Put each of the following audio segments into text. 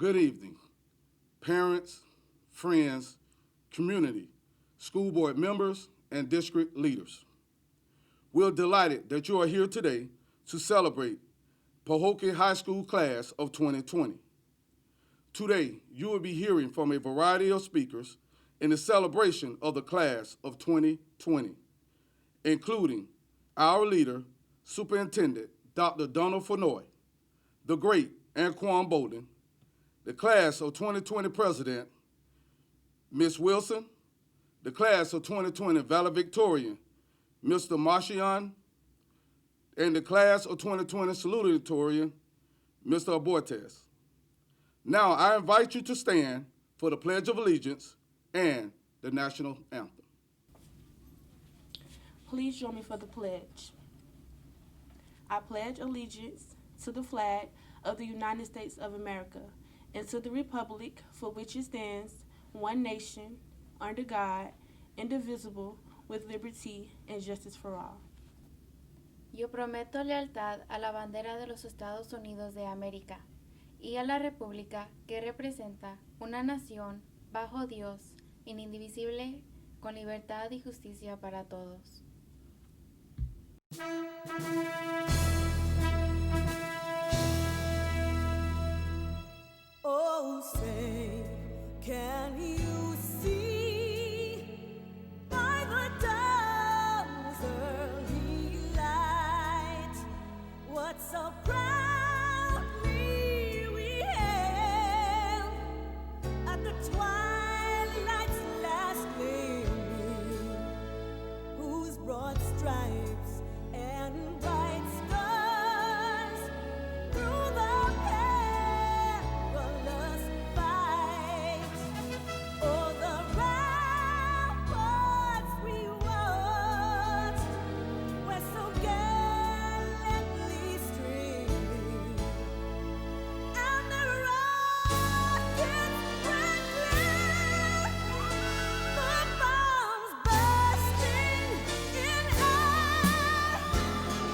Good evening, parents, friends, community, school board members, and district leaders. We're delighted that you are here today to celebrate Pahokee High School class of 2020. Today, you will be hearing from a variety of speakers in the celebration of the class of 2020, including our leader, Superintendent Dr. Donald Fenoy, the great Anquan Bolden, the class of 2020 president, Ms. Wilson, the class of 2020 valedictorian, Mr. Marchion, and the class of 2020 salutatorian, Mr. Abortes. Now I invite you to stand for the Pledge of Allegiance and the National Anthem. Please join me for the pledge. I pledge allegiance to the flag of the United States of America and to the republic for which it stands, one nation, under God, indivisible, with liberty and justice for all. Yo prometo lealtad a la bandera de los Estados Unidos de América y a la república que representa una nación bajo Dios, indivisible, con libertad y justicia para todos. Oh, say, can you see by the dawn's early light what so proudly we hailed at the twilight's last gleaming, whose broad stripes and bright stars through the perilous fight o'er the ramparts we watched were so gallantly streaming, and the rockets went clear, the bombs bursting in air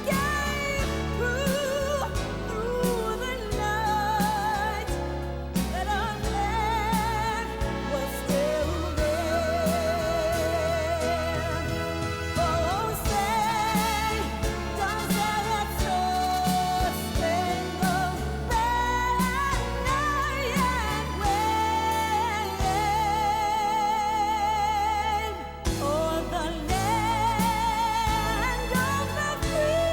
gave proof through the night that our flag was still there. Oh, say, does that star-spangled banner yet wave o'er the land of the free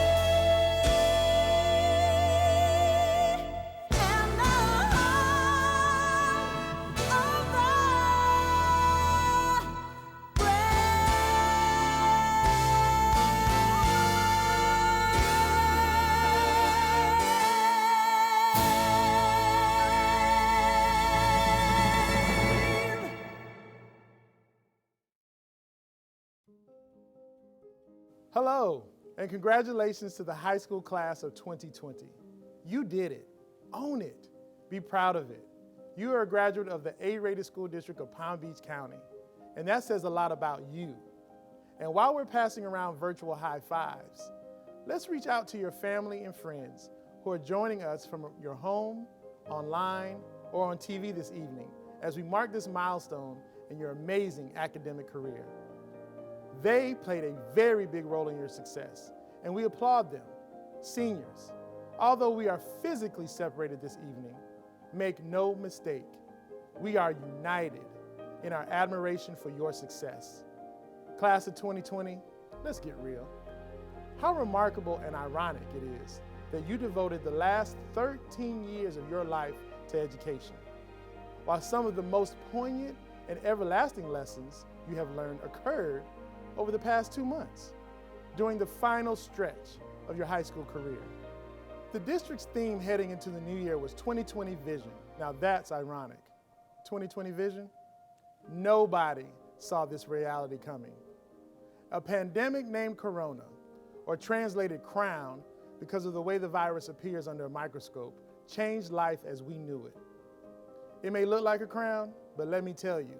and the home of the brave. Hello, and congratulations to the high school class of 2020. You did it. Own it. Be proud of it. You are a graduate of the A-rated school district of Palm Beach County, and that says a lot about you. And while we're passing around virtual high fives, let's reach out to your family and friends who are joining us from your home, online, or on TV this evening as we mark this milestone in your amazing academic career. They played a very big role in your success, and we applaud them. Seniors, although we are physically separated this evening, make no mistake, we are united in our admiration for your success. Class of 2020, let's get real. How remarkable and ironic it is that you devoted the last 13 years of your life to education, while some of the most poignant and everlasting lessons you have learned occurred over the past 2 months, during the final stretch of your high school career. The district's theme heading into the new year was 2020 Vision. Now that's ironic. 2020 Vision? Nobody saw this reality coming. A pandemic named Corona, or translated crown because of the way the virus appears under a microscope, changed life as we knew it. It may look like a crown, but let me tell you,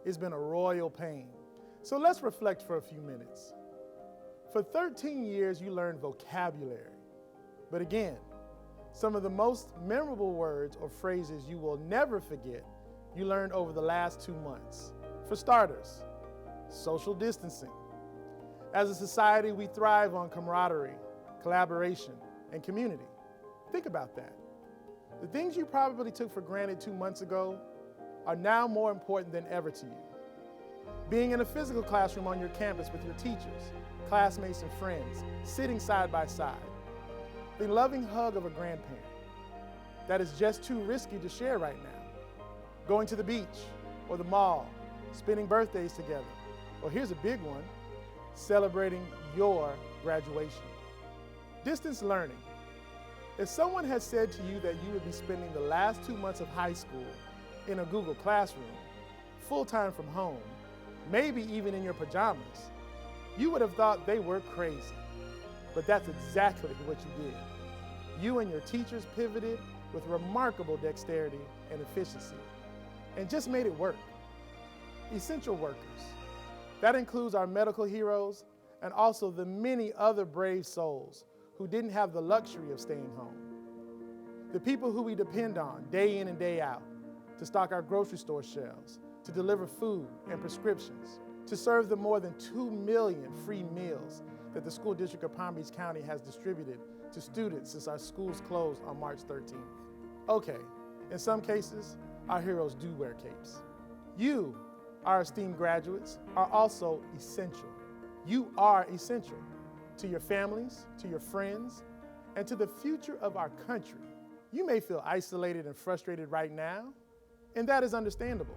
it's been a royal pain. So let's reflect for a few minutes. For 13 years, you learned vocabulary. But again, Some of the most memorable words or phrases you will never forget you learned over the last 2 months. For starters, social distancing. As a society, we thrive on camaraderie, collaboration, and community. Think about that. The things you probably took for granted 2 months ago are now more important than ever to you. Being in a physical classroom on your campus with your teachers, classmates, and friends, sitting side by side. The loving hug of a grandparent that is just too risky to share right now. Going to the beach or the mall, spending birthdays together. Or here's a big one, celebrating your graduation. Distance learning. If someone had said to you that you would be spending the last 2 months of high school in a Google Classroom, full-time from home, maybe even in your pajamas, you would have thought they were crazy. But that's exactly what you did. You and your teachers pivoted with remarkable dexterity and efficiency, and just made it work. Essential workers. That includes our medical heroes and also the many other brave souls who didn't have the luxury of staying home. The people who we depend on day in and day out to stock our grocery store shelves, to deliver food and prescriptions, to serve the more than 2 million free meals that the school district of Palm Beach County has distributed to students since our schools closed on March 13th. Okay, in some cases, our heroes do wear capes. You, our esteemed graduates, are also essential. You are essential to your families, to your friends, and to the future of our country. You may feel isolated and frustrated right now, and that is understandable.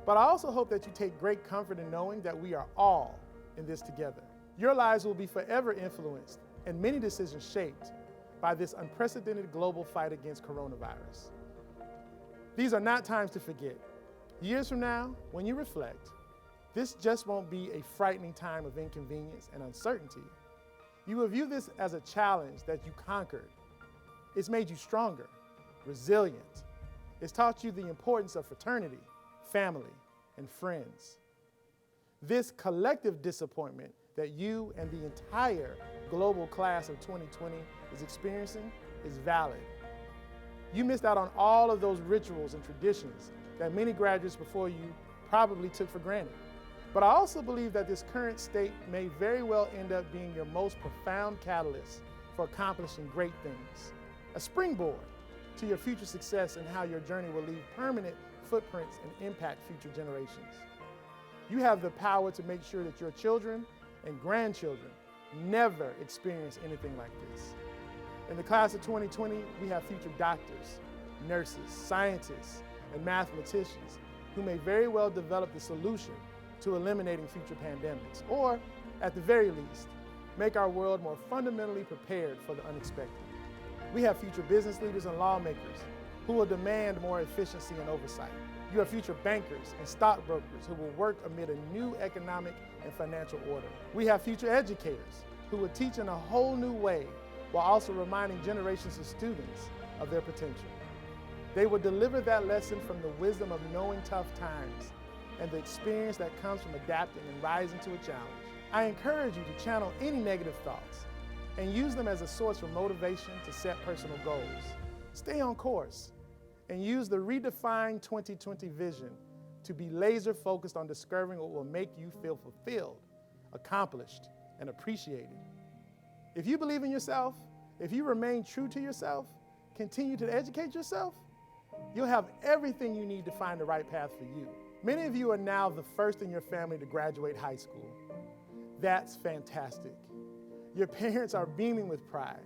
But I also hope that you take great comfort in knowing that we are all in this together. Your lives will be forever influenced and many decisions shaped by this unprecedented global fight against coronavirus. These are not times to forget. Years from now, when you reflect, this just won't be a frightening time of inconvenience and uncertainty. You will view this as a challenge that you conquered. It's made you stronger, resilient. It's taught you the importance of fraternity, family, and friends. This collective disappointment that you and the entire global class of 2020 is experiencing is valid. You missed out on all of those rituals and traditions that many graduates before you probably took for granted. But I also believe that this current state may very well end up being your most profound catalyst for accomplishing great things. A springboard to your future success and how your journey will leave permanent footprints and impact future generations. You have the power to make sure that your children and grandchildren never experience anything like this. In the class of 2020, we have future doctors, nurses, scientists, and mathematicians who may very well develop the solution to eliminating future pandemics, or at the very least, make our world more fundamentally prepared for the unexpected. We have future business leaders and lawmakers who will demand more efficiency and oversight. You have future bankers and stockbrokers who will work amid a new economic and financial order. We have future educators who will teach in a whole new way while also reminding generations of students of their potential. They will deliver that lesson from the wisdom of knowing tough times and the experience that comes from adapting and rising to a challenge. I encourage you to channel any negative thoughts and use them as a source for motivation to set personal goals. Stay on course and use the redefined 2020 vision to be laser focused on discovering what will make you feel fulfilled, accomplished, and appreciated. If you believe in yourself, if you remain true to yourself, continue to educate yourself, you'll have everything you need to find the right path for you. Many of you are now the first in your family to graduate high school. That's fantastic. Your parents are beaming with pride.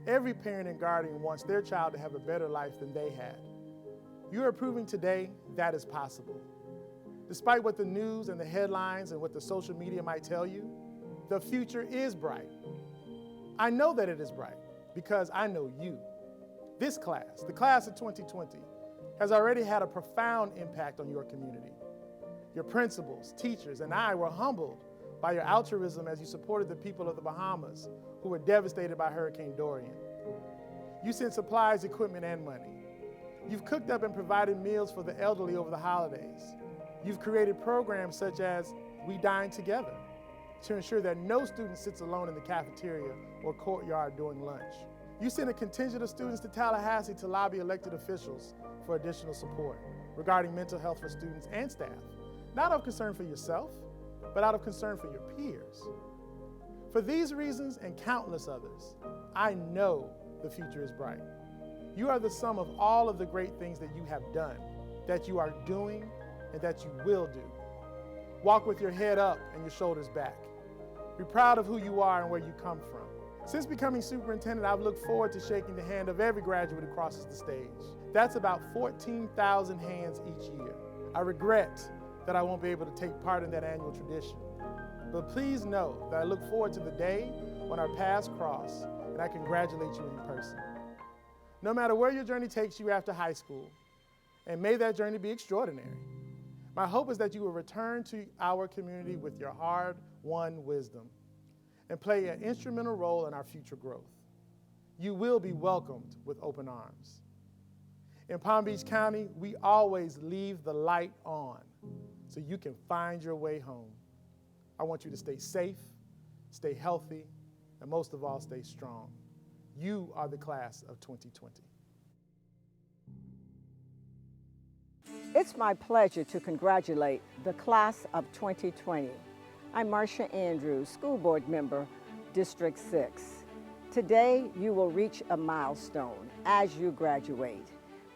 Every parent and guardian wants their child to have a better life than they had. You are proving today that is possible. Despite what the news and the headlines and what the social media might tell you, the future is bright. I know that it is bright because I know you. This class, the class of 2020, has already had a profound impact on your community. Your principals, teachers, and I were humbled by your altruism as you supported the people of the Bahamas who were devastated by Hurricane Dorian. You sent supplies, equipment, and money. You've cooked up and provided meals for the elderly over the holidays. You've created programs such as We Dine Together to ensure that no student sits alone in the cafeteria or courtyard during lunch. You sent a contingent of students to Tallahassee to lobby elected officials for additional support regarding mental health for students and staff, not out of concern for yourself, but out of concern for your peers. For these reasons and countless others, I know the future is bright. You are the sum of all of the great things that you have done, that you are doing, and that you will do. Walk with your head up and your shoulders back. Be proud of who you are and where you come from. Since becoming superintendent, I've looked forward to shaking the hand of every graduate who crosses the stage. That's about 14,000 hands each year. I regret that I won't be able to take part in that annual tradition. But please know that I look forward to the day when our paths cross and I congratulate you in person. No matter where your journey takes you after high school, and may that journey be extraordinary, my hope is that you will return to our community with your hard-won wisdom and play an instrumental role in our future growth. You will be welcomed with open arms. In Palm Beach County, we always leave the light on so you can find your way home. I want you to stay safe, stay healthy, and most of all, stay strong. You are the class of 2020. It's my pleasure to congratulate the class of 2020. I'm Marcia Andrews, school board member, District 6. Today, you will reach a milestone as you graduate.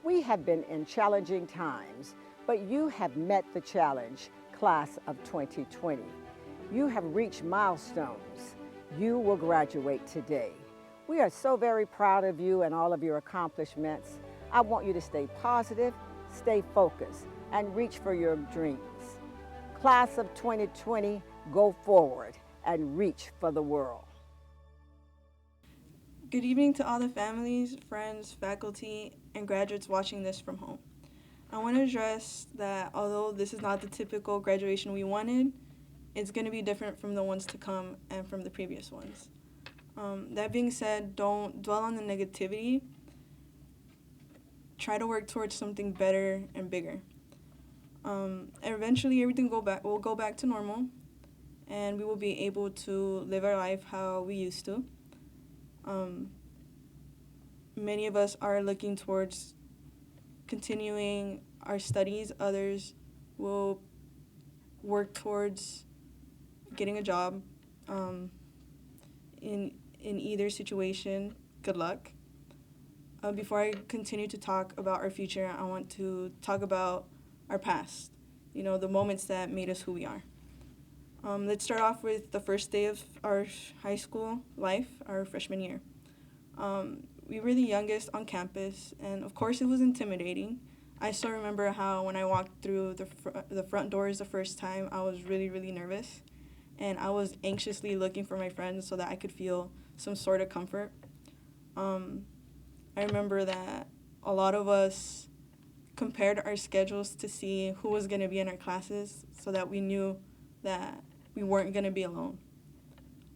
We have been in challenging times, but you have met the challenge, class of 2020. You have reached milestones. You will graduate today. We are so very proud of you and all of your accomplishments. I want you to stay positive, stay focused, and reach for your dreams. Class of 2020, go forward and reach for the world. Good evening to all the families, friends, faculty, and graduates watching this from home. I want to address that although this is not the typical graduation we wanted, it's going to be different from the ones to come and from the previous ones. That being said, don't dwell on the negativity. Try to work towards something better and bigger. Eventually, everything will go back to normal, and we will be able to live our life how we used to. Many of us are looking towards continuing our studies. Others will work towards getting a job. In either situation, good luck. Before I continue to talk about our future, I want to talk about our past, the moments that made us who we are. Let's start off with the first day of our high school life, our freshman year. We were the youngest on campus, and of course it was intimidating. I still remember how when I walked through the front doors the first time, I was really, really nervous, and I was anxiously looking for my friends so that I could feel some sort of comfort. I remember that a lot of us compared our schedules to see who was going to be in our classes so that we knew that we weren't going to be alone.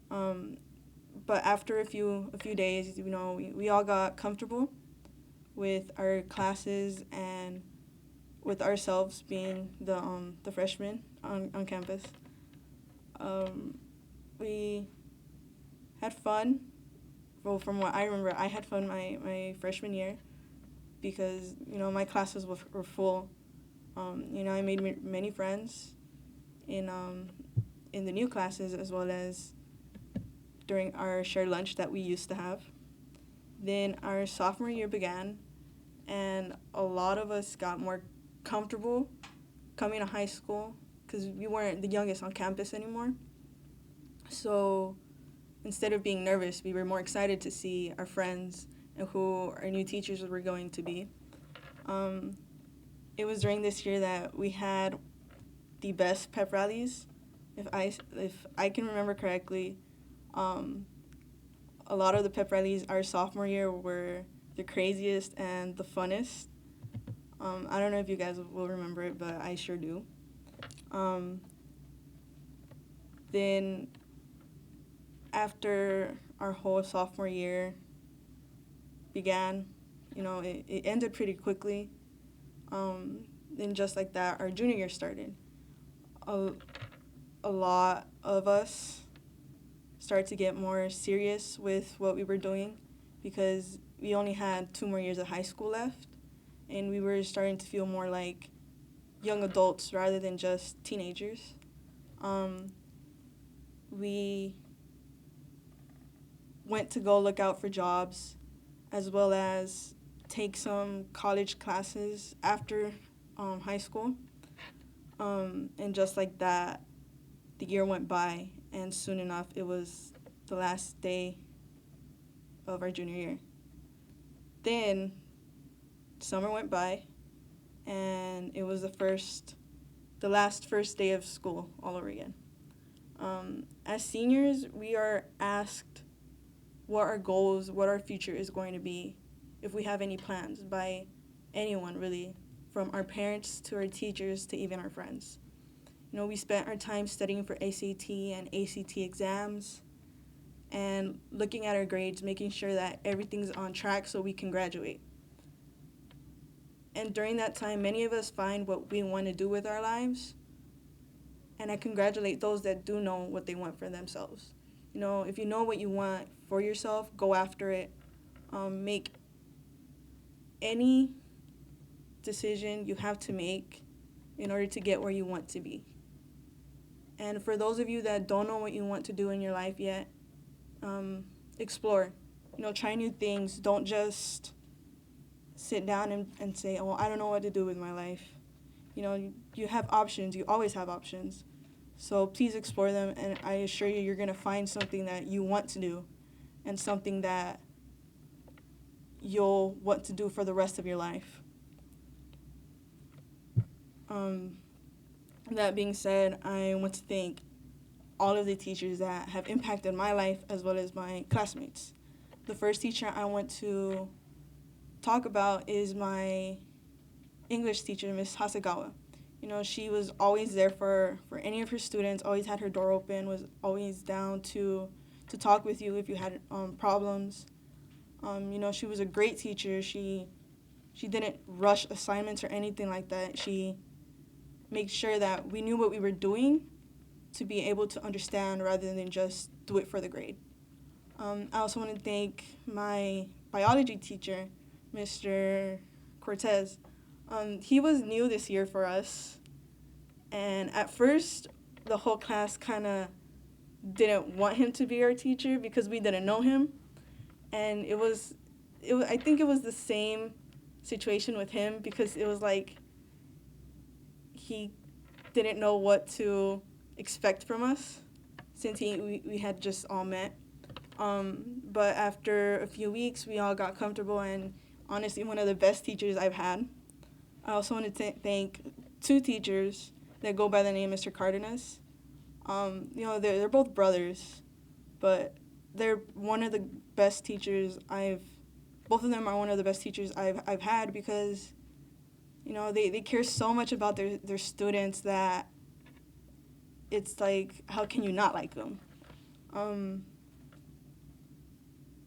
But after a few days, we all got comfortable with our classes and with ourselves being the freshmen on campus. We had fun. Well, from what I remember, I had fun my freshman year because, my classes were full. I made many friends in the new classes as well as during our shared lunch that we used to have. Then our sophomore year began, and a lot of us got more comfortable coming to high school because we weren't the youngest on campus anymore. So instead of being nervous, we were more excited to see our friends and who our new teachers were going to be. It was during this year that we had the best pep rallies. If I can remember correctly, a lot of the pep rallies our sophomore year were the craziest and the funnest. I don't know if you guys will remember it, but I sure do. Then after our whole sophomore year began, it ended pretty quickly. Then just like that, our junior year started. A lot of us started to get more serious with what we were doing, because we only had 2 more years of high school left, and we were starting to feel more like young adults rather than just teenagers. We went to go look out for jobs, as well as take some college classes after high school. And just like that, the year went by, and soon enough, it was the last day of our junior year. Then summer went by, and it was the last first day of school all over again. As seniors, we are asked what our goals, what our future is going to be, if we have any plans, by anyone really, from our parents to our teachers to even our friends. You know, we spent our time studying for ACT and ACT exams and looking at our grades, making sure that everything's on track so we can graduate. And during that time, many of us find what we want to do with our lives, and I congratulate those that do know what they want for themselves. You know, if you know what you want for yourself, go after it. Make any decision you have to make in order to get where you want to be. And for those of you that don't know what you want to do in your life yet, explore. You know, try new things. Don't just sit down and say, oh, I don't know what to do with my life. You know, you have options. You always have options. So please explore them, and I assure you, you're going to find something that you want to do and something that you'll want to do for the rest of your life. That being said, I want to thank all of the teachers that have impacted my life as well as my classmates. The first teacher I want to talk about is my English teacher, Miss Hasegawa. You know, she was always there for any of her students, always had her door open, was always down to talk with you if you had problems. You know, she was a great teacher. She didn't rush assignments or anything like that. She made sure that we knew what we were doing to be able to understand rather than just do it for the grade. I also want to thank my biology teacher, Mr. Cortez. He was new this year for us, and at first the whole class kind of didn't want him to be our teacher because we didn't know him, and I think it was the same situation with him, because it was like he didn't know what to expect from us since we had just all met. But after a few weeks, we all got comfortable, and honestly, one of the best teachers I've had. I also want to thank 2 teachers that go by the name Mr. Cardenas. You know, they're both brothers, but they're one of the best teachers both of them are one of the best teachers I've had, because, you know, they care so much about their students that it's like, how can you not like them?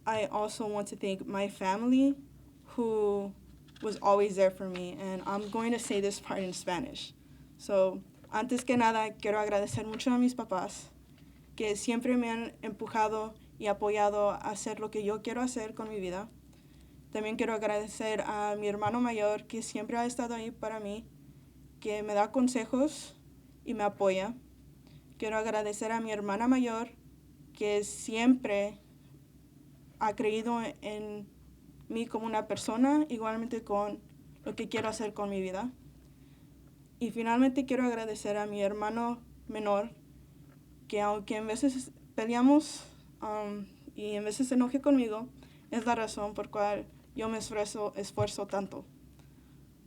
I also want to thank my family, who was always there for me, and I'm going to say this part in Spanish. So, antes que nada, quiero agradecer mucho a mis papás, que siempre me han empujado y apoyado a hacer lo que yo quiero hacer con mi vida. También quiero agradecer a mi hermano mayor, que siempre ha estado ahí para mí, que me da consejos y me apoya. Quiero agradecer a mi hermana mayor, que siempre ha creído en mí como una persona, igualmente con lo que quiero hacer con mi vida. Y finalmente quiero agradecer a mi hermano menor, que aunque en veces peleamos y en veces se enoje conmigo, es la razón por cual yo me esfuerzo tanto.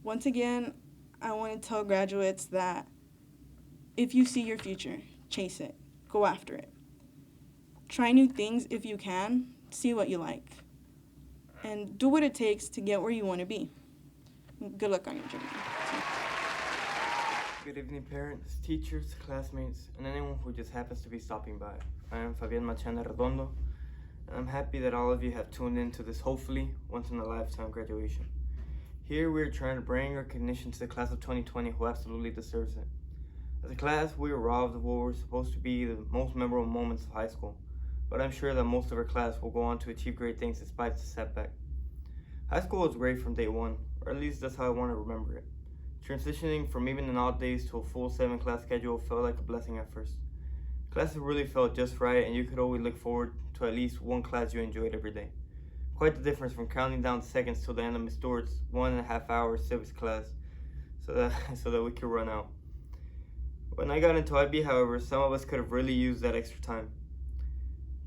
Once again, I want to tell graduates that if you see your future, chase it, go after it. Try new things if you can, see what you like, and do what it takes to get where you want to be. Good luck on your journey. Good evening, parents, teachers, classmates, and anyone who just happens to be stopping by. I am Fabian Machana Redondo, and I'm happy that all of you have tuned in to this hopefully once-in-a-lifetime graduation. Here we are trying to bring recognition to the class of 2020 who absolutely deserves it. As a class, we were robbed of what were supposed to be the most memorable moments of high school, but I'm sure that most of our class will go on to achieve great things despite the setback. High school was great from day one, or at least that's how I want to remember it. Transitioning from even an odd days to a full 7-class schedule felt like a blessing at first. Classes really felt just right, and you could always look forward to at least one class you enjoyed every day. Quite the difference from counting down the seconds till the end of Miss Stewart's 1.5 hour civics class so that we could run out. When I got into IB, however, some of us could have really used that extra time.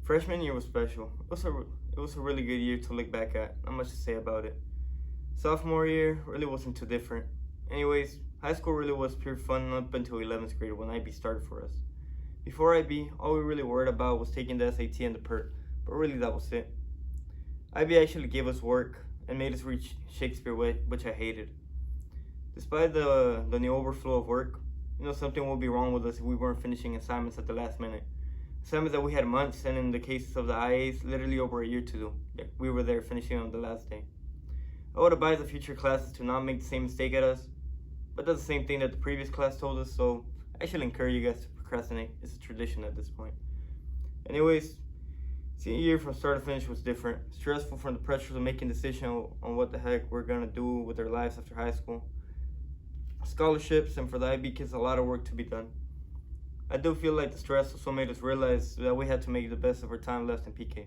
Freshman year was special. It was a really good year to look back at, not much to say about it. Sophomore year really wasn't too different. Anyways, high school really was pure fun up until 11th grade when IB started for us. Before IB, all we really worried about was taking the SAT and the PERT, but really that was it. IB actually gave us work and made us read Shakespeare, which I hated. Despite the new overflow of work, something would be wrong with us if we weren't finishing assignments at the last minute. Assignments that we had months, and in the cases of the IAs, literally over a year to do. We were there finishing on the last day. I would advise the future classes to not make the same mistake at us, but that's the same thing that the previous class told us, so I should encourage you guys to procrastinate. It's a tradition at this point. Anyways, senior year from start to finish was different. Stressful from the pressures of making decisions on what the heck we're gonna do with our lives after high school. Scholarships, and for the IB kids, a lot of work to be done. I do feel like the stress also made us realize that we had to make the best of our time left in PK.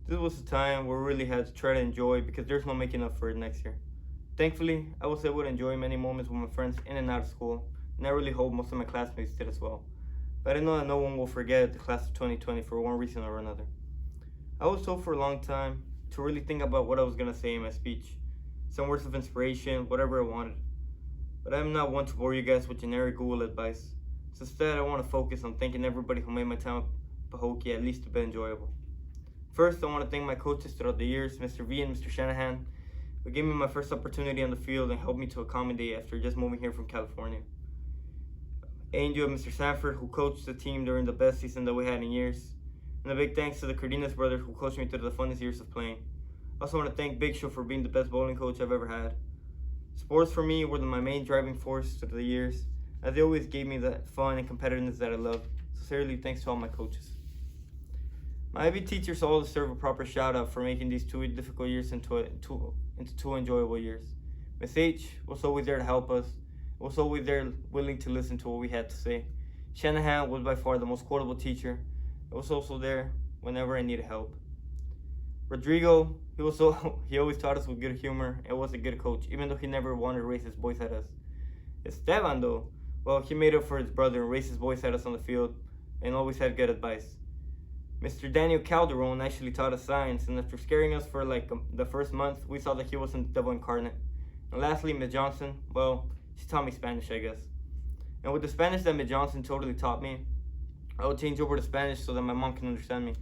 This was a time where we really had to try to enjoy because there's no making up for it next year. Thankfully, I was able to enjoy many moments with my friends in and out of school, and I really hope most of my classmates did as well. But I know that no one will forget the class of 2020 for one reason or another. I was told for a long time to really think about what I was going to say in my speech, some words of inspiration, whatever I wanted. But I'm not one to bore you guys with generic Google advice. So instead, I want to focus on thanking everybody who made my time at Pahokee at least a bit enjoyable. First, I want to thank my coaches throughout the years, Mr. V and Mr. Shanahan, who gave me my first opportunity on the field and helped me to accommodate after just moving here from California. Angel and Mr. Sanford, who coached the team during the best season that we had in years. And a big thanks to the Cardenas brothers who coached me through the funnest years of playing. I also want to thank Big Show for being the best bowling coach I've ever had. Sports for me were my main driving force through the years, as they always gave me that fun and competitiveness that I love. Sincerely, thanks to all my coaches. My IB teachers all deserve a proper shout out for making these 2 difficult years into 2 enjoyable years. Miss H was always there to help us, was always there willing to listen to what we had to say. Shanahan was by far the most quotable teacher. He was also there whenever I needed help. Rodrigo, he always taught us with good humor and was a good coach, even though he never wanted to raise his voice at us. Esteban, though, well, he made up for his brother and raised his voice at us on the field and always had good advice. Mr. Daniel Calderon actually taught us science, and after scaring us for the first month, we saw that he wasn't the devil incarnate. And lastly, Ms. Johnson, well, she taught me Spanish, I guess. And with the Spanish that Ms. Johnson totally taught me, I would change over to Spanish so that my mom can understand me.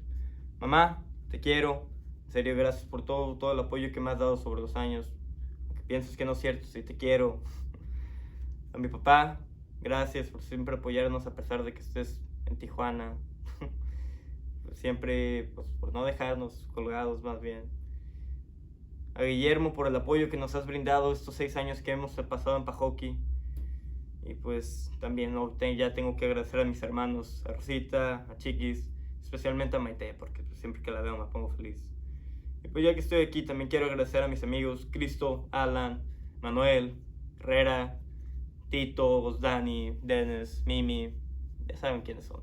Mamá, te quiero. En serio, gracias por todo el apoyo que me has dado sobre los años. Aunque pienses que no es cierto, sí te quiero. A mi papá, gracias por siempre apoyarnos a pesar de que estés en Tijuana. Siempre, pues, por no dejarnos colgados más bien. A Guillermo por el apoyo que nos has brindado estos 6 años que hemos pasado en Pahokee. Y pues también ya tengo que agradecer a mis hermanos, a Rosita, a Chiquis, especialmente a Maite, porque siempre que la veo me pongo feliz. Y pues ya que estoy aquí, también quiero agradecer a mis amigos Cristo, Alan, Manuel, Herrera, Tito, Dani, Dennis, Mimi, ya saben quiénes son.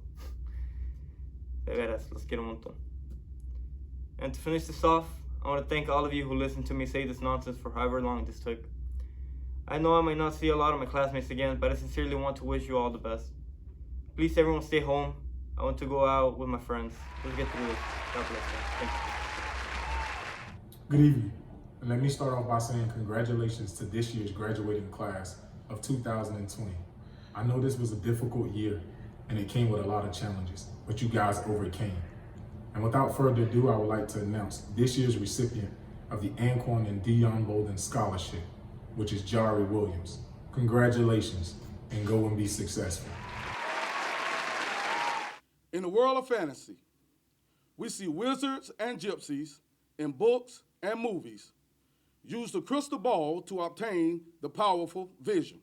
De veras, los quiero un montón. And to finish this off, I want to thank all of you who listened to me say this nonsense for however long this took. I know I might not see a lot of my classmates again, but I sincerely want to wish you all the best. Please everyone stay home. I want to go out with my friends. Let's get through this. God bless you. Thank you. Good evening, and let me start off by saying congratulations to this year's graduating class of 2020. I know this was a difficult year, and it came with a lot of challenges, but you guys overcame. And without further ado, I would like to announce this year's recipient of the Anquan and Dion Bolden Scholarship, which is Jari Williams. Congratulations, and go and be successful. In the world of fantasy, we see wizards and gypsies in books and movies use the crystal ball to obtain the powerful vision.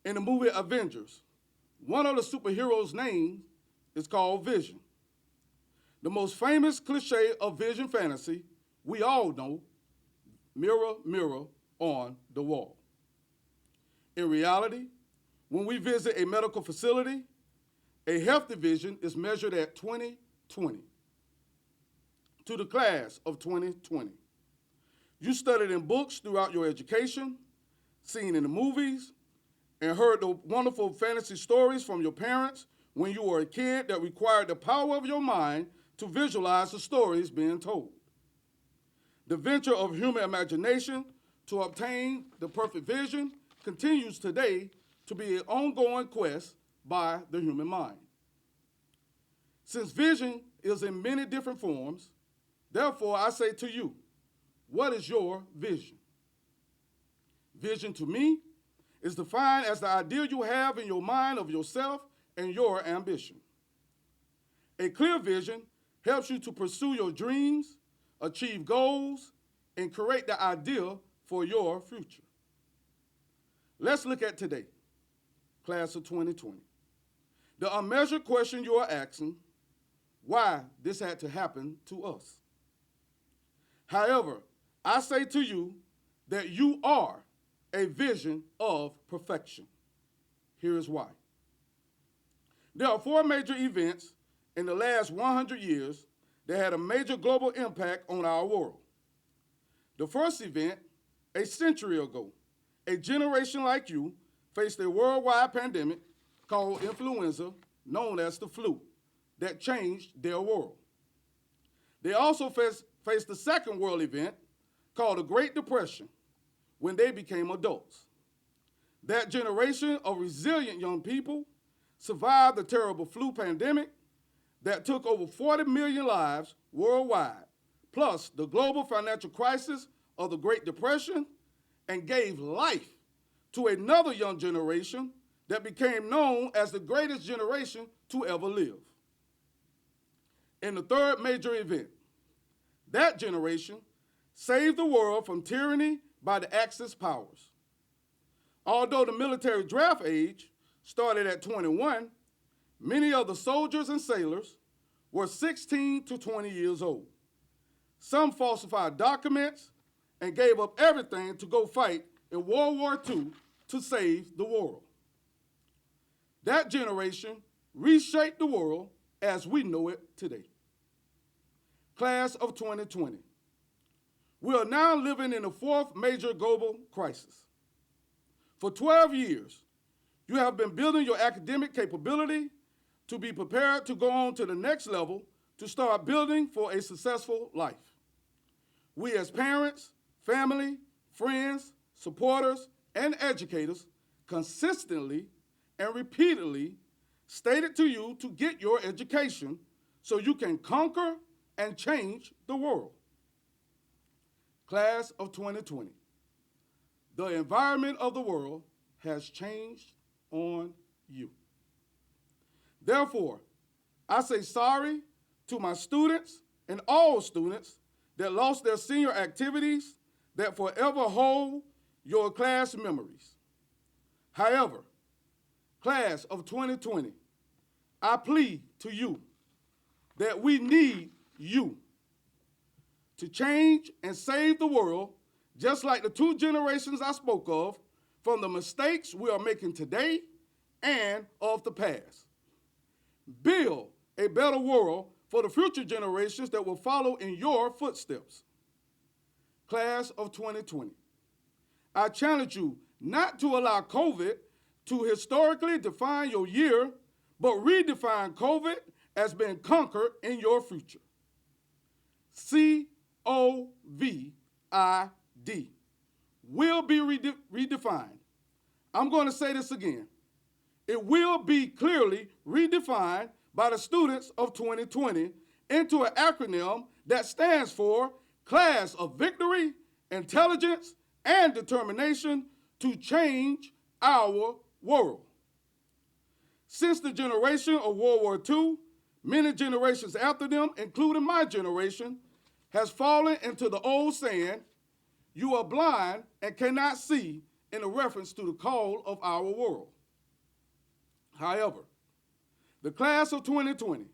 In the movie Avengers, one of the superheroes' names is called Vision. The most famous cliche of vision fantasy, we all know, mirror, mirror on the wall. In reality, when we visit a medical facility, a healthy vision is measured at 20/20. To the class of 2020. You studied in books throughout your education, seen in the movies, and heard the wonderful fantasy stories from your parents when you were a kid that required the power of your mind to visualize the stories being told. The venture of human imagination to obtain the perfect vision continues today to be an ongoing quest by the human mind. Since vision is in many different forms, therefore I say to you, what is your vision? Vision to me is defined as the idea you have in your mind of yourself and your ambition. A clear vision helps you to pursue your dreams, achieve goals, and create the idea for your future. Let's look at today, class of 2020. The unmeasured question you are asking, why this had to happen to us. However, I say to you that you are a vision of perfection. Here is why. There are 4 major events in the last 100 years that had a major global impact on our world. The first event, a century ago, a generation like you faced a worldwide pandemic called influenza, known as the flu, that changed their world. They also faced the second world event called the Great Depression when they became adults. That generation of resilient young people survived the terrible flu pandemic that took over 40 million lives worldwide, plus the global financial crisis of the Great Depression, and gave life to another young generation that became known as the greatest generation to ever live. In the third major event, that generation saved the world from tyranny by the Axis powers. Although the military draft age started at 21, many of the soldiers and sailors were 16 to 20 years old. Some falsified documents and gave up everything to go fight in World War II to save the world. That generation reshaped the world as we know it today. Class of 2020. We are now living in the 4th major global crisis. For 12 years, you have been building your academic capability to be prepared to go on to the next level to start building for a successful life. We as parents, family, friends, supporters, and educators consistently and repeatedly stated to you to get your education so you can conquer and change the world. Class of 2020. The environment of the world has changed on you. Therefore, I say sorry to my students and all students that lost their senior activities that forever hold your class memories. However, class of 2020, I plead to you that we need you to change and save the world, just like the 2 generations I spoke of, from the mistakes we are making today and of the past. Build a better world for the future generations that will follow in your footsteps. Class of 2020, I challenge you not to allow COVID to historically define your year, but redefine COVID as being conquered in your future. COVID will be redefined. I'm going to say this again. It will be clearly redefined by the students of 2020 into an acronym that stands for Class of Victory, Intelligence, and Determination to Change Our World. Since the generation of World War II, many generations after them, including my generation, has fallen into the old saying, you are blind and cannot see, in a reference to the call of our world. However, the class of 2020,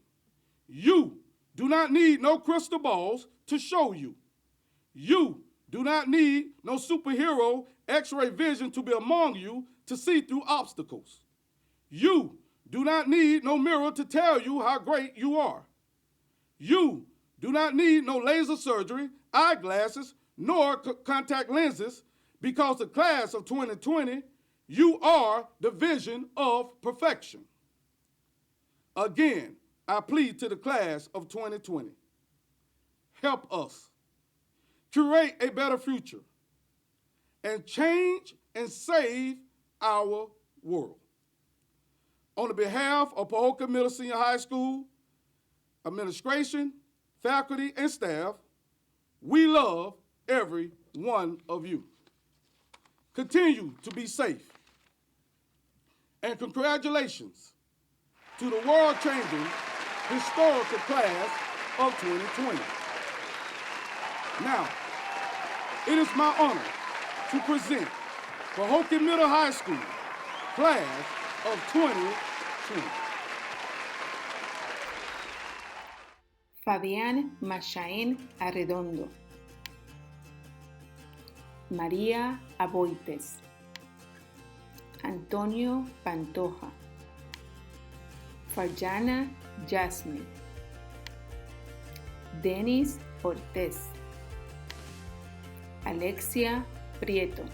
you do not need no crystal balls to show you. You do not need no superhero x-ray vision to be among you to see through obstacles. You do not need no mirror to tell you how great you are. You do not need no laser surgery, eyeglasses, nor contact lenses, because the class of 2020, you are the vision of perfection. Again, I plead to the class of 2020. Help us curate a better future and change and save our world. On the behalf of Pahokee Middle Senior High School, administration, faculty, and staff, we love every one of you. Continue to be safe. And congratulations to the world-changing historical class of 2020. Now, it is my honor to present Pahokee Middle High School class of 2020. Fabián Machaén Arredondo, María Aboites, Antonio Pantoja, Farjana Jasmine, Denis Ortez, Alexia Prieto,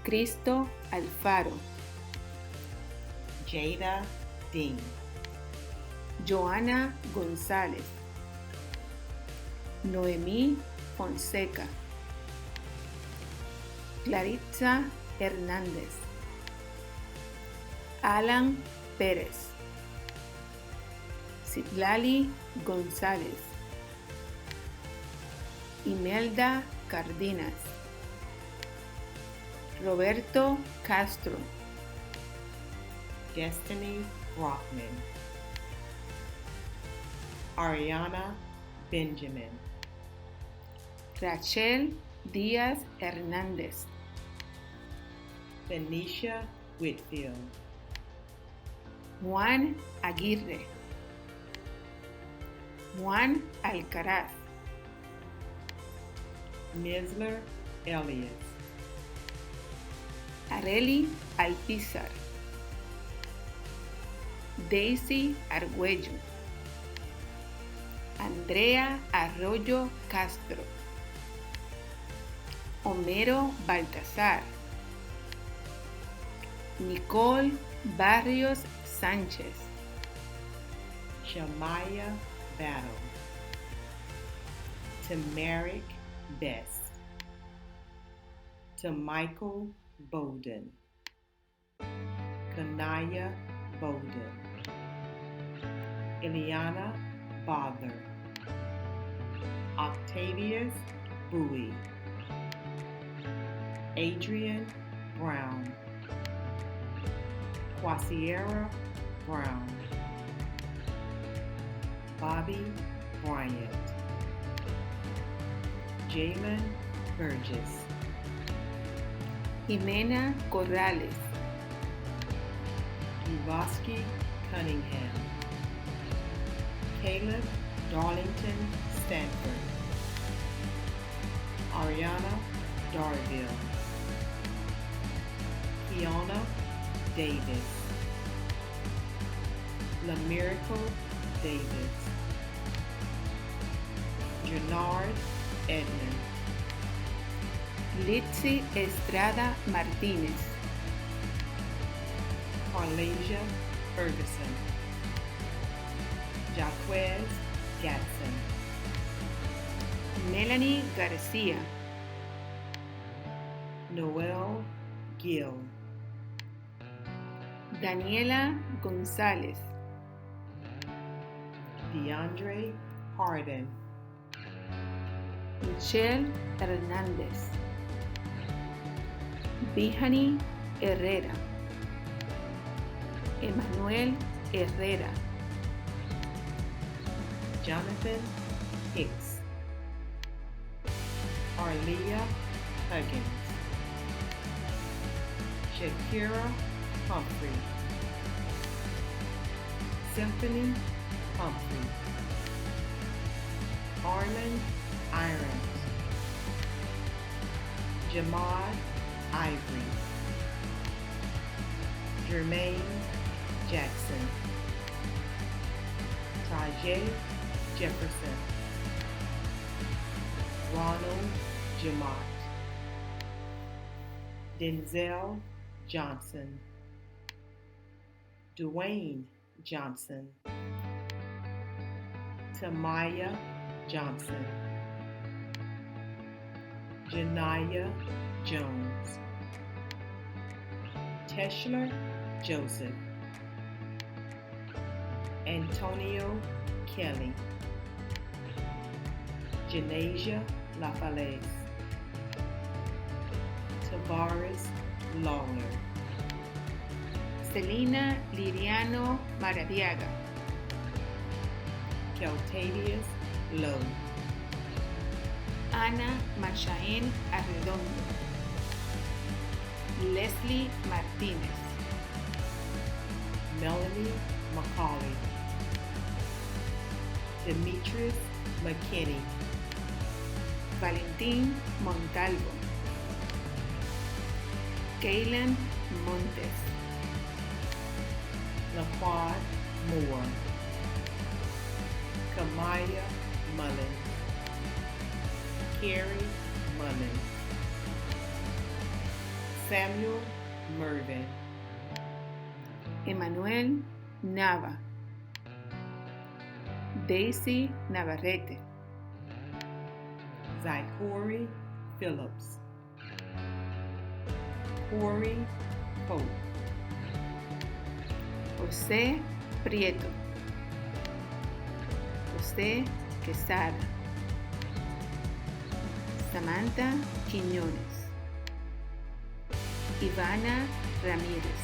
Cristo Alfaro, Jada Dean, Joana González, Noemí Fonseca, Claritza Hernández, Alan Pérez, Citlali González, Imelda Cardenas, Roberto Castro, Destiny Brockman, Ariana Benjamin, Rachel Díaz Hernández, Benicia Whitfield, Juan Aguirre, Juan Alcaraz, Misler Elliott, Areli Alpizar, Daisy Argüello, Andrea Arroyo Castro, Homero Baltazar, Nicole Barrios Sánchez, Shamaya Battle, Tamarick Best, to Michael Bowden, Kanaya Bowden, Ileana Bother, Octavius Bowie, Adrian Brown, Quasiera Brown, Bobby Bryant, Jalen Burgess, Jimena Corrales, Uroski Cunningham, Caleb Darlington Stanford, Ariana Darville, Kiana Davis, LaMiracle Davis, Dennard Edmond, Litzy Estrada Martínez, Carlasia Ferguson, Jaquez Gatson, Melanie García, Noel Gill, Daniela González, DeAndre Harden, Michelle Hernández, Vihani Herrera, Emanuel Herrera, Jonathan Hicks, Arlia Huggins, Shakira Humphrey, Symphony Humphrey, Armand Irons, Jamad Ivory, Jermaine Jackson, Tajay Jefferson, Ronald Jamont, Denzel Johnson, Dwayne Johnson, Tamaya Johnson, Janaya Jones, Teshler Joseph, Antonio Kelly, Janasia LaFalaise, Tavares Lawler, Selina Liriano Maradiaga, Keltavius Lowe, Ana Machaén Arredondo, Leslie Martínez, Melanie McCauley, Demetrius McKinney, Valentín Montalvo, Kaylan Montes, LaQuad Moore, Kamaya Mullins, Carrie Mullins, Samuel Mervin, Emanuel Nava, Daisy Navarrete, Zachary Phillips, Corey Pope, José Prieto, José Quesada, Samantha Quiñones, Ivana Ramírez,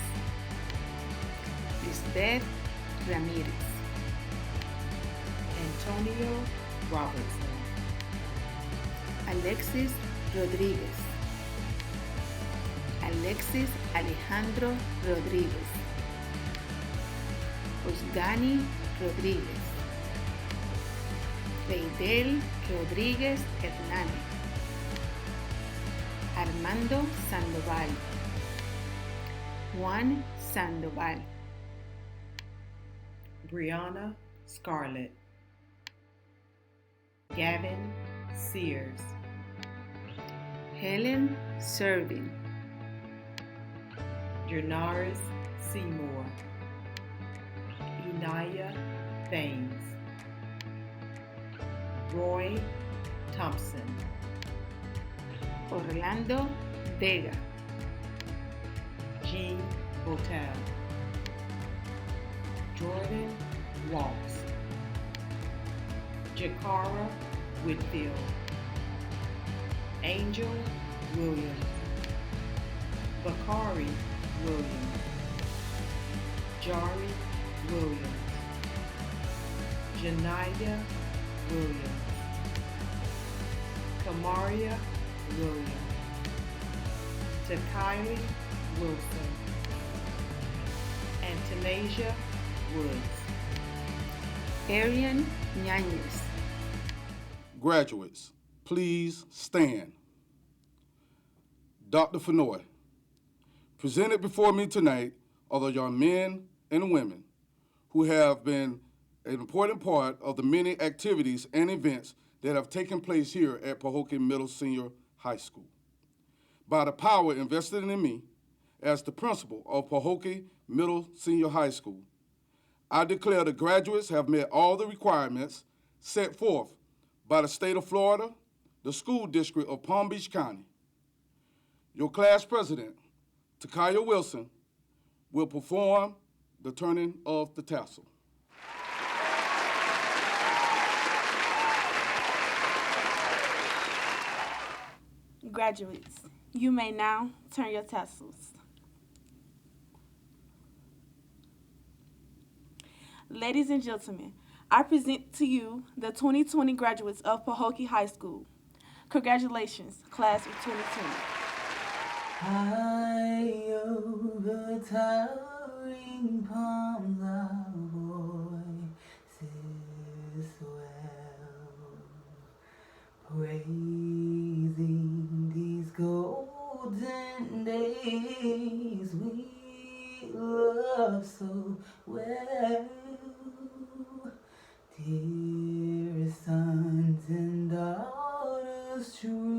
Lisbeth Ramírez, Antonio Robertson, Alexis Rodríguez, Alexis Alejandro Rodríguez, Osgani Rodríguez, Reidel Rodríguez Hernández, Armando Sandoval, Juan Sandoval, Brianna Scarlett, Gavin Sears, Helen Servin, Jernaris Seymour, Inaya Thames, Roy Thompson, Orlando Vega, Jean Botel, Jordan Walks, Jakara Whitfield, Angel Williams, Bakari Williams, Jari Williams, Janaya Williams, Kamaria Williams, Takili Wilson, and Tanasia Woods. Arian Ñañez, Graduates, please stand. Dr. Fenoy, presented before me tonight are the young men and women who have been an important part of the many activities and events that have taken place here at Pahokee Middle Senior High School. By the power invested in me as the principal of Pahokee Middle Senior High School, I declare the graduates have met all the requirements set forth by the state of Florida, the school district of Palm Beach County. Your class president, Takaya Wilson, will perform the turning of the tassel. Graduates, you may now turn your tassels. Ladies and gentlemen, I present to you the 2020 graduates of Pahokee High School. Congratulations, class of 2020. High over towering palms, our voices praising these golden days we love so well. Dear sons and daughters, true